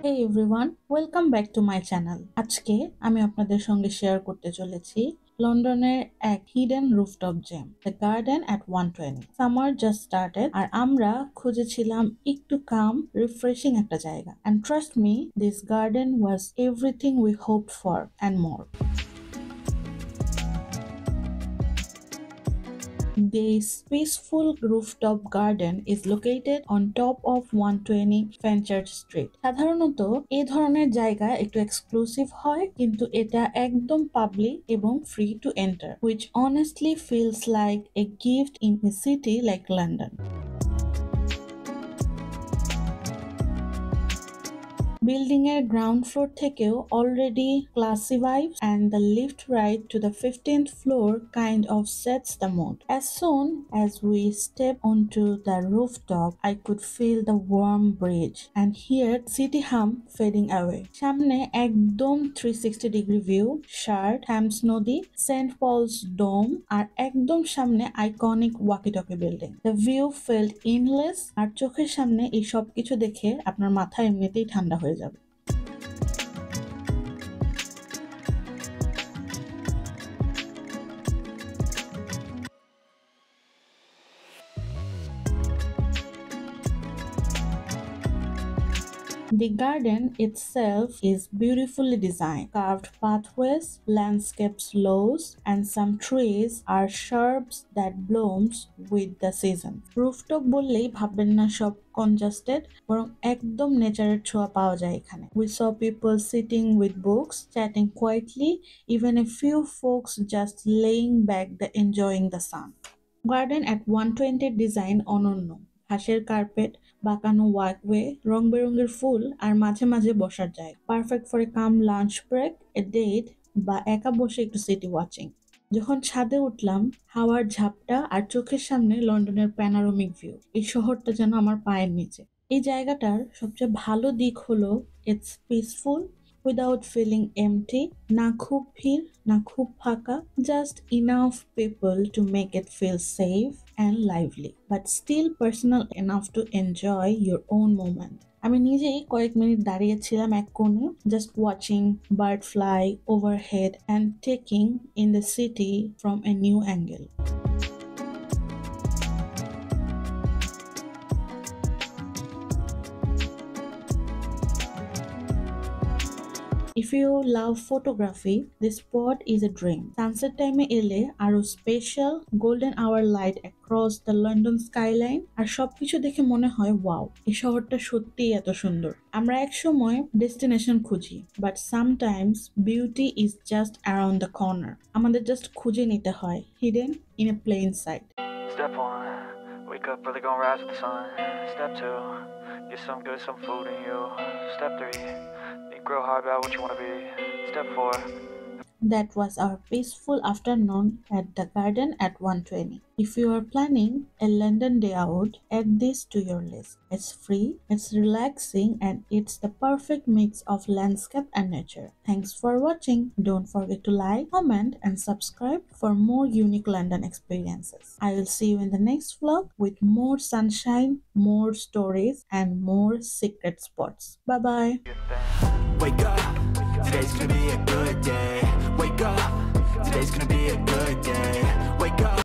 Hey everyone, welcome back to my channel. আজকে আমি আপনাদের সঙ্গে শেয়ার করতে চলেছি লন্ডনের এক hidden rooftop gem, the garden at 120। Summer just started আর আমরা খুঁজেছিলাম একটু কাম, রিফ্রেশিং একটা জায়গা। And trust me, this garden was everything we hoped for and more. This peaceful rooftop garden is located on top of 120 Fenchurch Street. সাধারণত এই ধরনের জায়গা একটু এক্সক্লুসিভ হয়, কিন্তু এটা একদম পাবলিক এবং free to enter, which honestly feels like a gift in a city like London. Building এর ground floor থেকেও already classy vibes, and the lift ride to the 15th floor kind of sets the mood. As soon as we step onto the rooftop, I could feel the warm breeze and hear city hum fading away. সামনে একদম 360-degree view, Shard, Thames নদী, St. Paul's Dome আর একদম সামনে iconic walkie-talkie building. The view felt endless আর চোখের সামনে এই সব কিছু দেখে আপনার মাথা এমনিতেই ঠান্ডা হয়ে যাবে। The garden itself is beautifully designed. Carved pathways, landscape slopes, and some trees are shrubs that blooms with the season. Rooftop বললেই ভাববেন না সব congested, বরং একদম নেচারের ছোঁয়া পাওয়া যায় এখানে। We saw people sitting with books, chatting quietly, even a few folks just laying back enjoying the sun. Garden at 120 design অনন্য। ঘাসের কার্পেট, বাঁকানো ওয়াকওয়ে, রং বেরঙের ফুল আর মাঝে মাঝে বসার জায়গা। Perfect for a calm lunch break, a date বা একা বসে একটু সিটি ওয়াচিং। যখন ছাদে উঠলাম, হাওয়ার ঝাপটা আর চোখের সামনে লন্ডনের প্যানোরামিক ভিউ, এই শহরটা যেন আমার পায়ের নিচে। এই জায়গাটার সবচেয়ে ভালো দিক হলো it's peaceful without feeling empty, না খুব ভিড় না খুব ফাঁকা, just enough people to make it feel safe and lively, but still personal enough to enjoy your own moment. আমি নিজেই কয়েক মিনিট দাঁড়িয়েছিলাম এক কোণে, just watching bird fly overhead and taking in the city from a new angle. If you love photography, this spot is a dream. Sunset time এলে আরো স্পেশাল, golden hour light across the London skyline আর সবকিছু দেখে মনে হয় wow, এই শহরটা সত্যিই এত সুন্দর। আমরা এক সময় ডেস্টিনেশন খুঁজি, but sometimes beauty is just around the corner. আমাদের জাস্ট খুঁজে নিতে হয়, hidden in a plain sight. Step 1, wake up early, gonna rise with the sun. Step 2, get some food in you. Step 3, think real hard about what you wanna be. Step 4. That was our peaceful afternoon at the garden at 120. If you are planning a London day out, add this to your list. It's free, it's relaxing, and it's the perfect mix of landscape and nature. Thanks for watching. Don't forget to like, comment, and subscribe for more unique London experiences. I will see you in the next vlog with more sunshine, more stories, and more secret spots. Bye bye. Wake up, today's gonna be a good day. Wake up, today's gonna be a good day. Wake up.